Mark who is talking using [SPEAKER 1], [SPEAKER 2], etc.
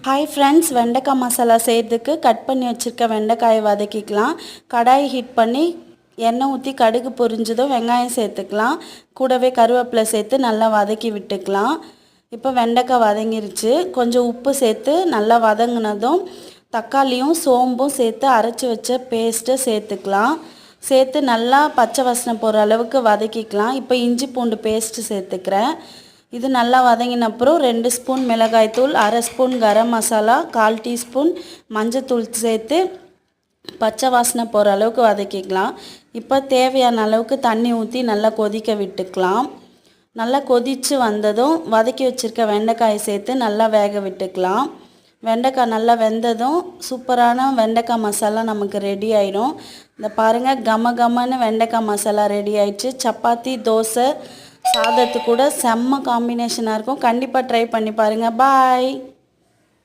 [SPEAKER 1] Hi friends, வெண்டைக்காய் மசாலா செய்கிறதுக்கு cut பண்ணி வச்சுருக்க வெண்டைக்காயை வதக்கிக்கலாம். கடாயை ஹீட் பண்ணி எண்ணெய் ஊற்றி கடுகு பொரிஞ்சதும் வெங்காயம் சேர்த்துக்கலாம். கூடவே கருவேப்பிலை சேர்த்து நல்லா வதக்கி விட்டுக்கலாம். இப்போ வெண்டைக்காய் வதங்கிருச்சு. கொஞ்சம் உப்பு சேர்த்து நல்லா வதங்கினதும் தக்காளியும் சோம்பும் சேர்த்து அரைச்சி வச்ச பேஸ்ட்டை சேர்த்துக்கலாம். சேர்த்து நல்லா பச்சை வாசனை போகிற அளவுக்கு வதக்கிக்கலாம். இப்போ இஞ்சி பூண்டு பேஸ்ட்டு சேர்த்துக்கிறேன். இது நல்லா வதங்கின அப்புறம் 2 ஸ்பூன் மிளகாய்த்தூள், அரை ஸ்பூன் கரம் மசாலா, 1/4 டீஸ்பூன் மஞ்சத்தூள் சேர்த்து பச்சை வாசனை போகிற அளவுக்கு வதக்கிக்கலாம். இப்போ தேவையான அளவுக்கு தண்ணி ஊற்றி நல்லா கொதிக்க விட்டுக்கலாம். நல்லா கொதித்து வந்ததும் வதக்கி வச்சுருக்க வெண்டைக்காயை சேர்த்து நல்லா வேக விட்டுக்கலாம். வெண்டைக்காய் நல்லா வெந்ததும் சூப்பரான வெண்டைக்காய் மசாலா நமக்கு ரெடி ஆகிடும். இந்த பாருங்கள், கம கமன்னு வெண்டைக்காய் மசாலா ரெடி ஆயிடுச்சு. சப்பாத்தி, தோசை, சாதத்து கூட செம்ம காம்பினேஷனாக இருக்கும். கண்டிப்பாக ட்ரை பண்ணி பாருங்கள். பாய்.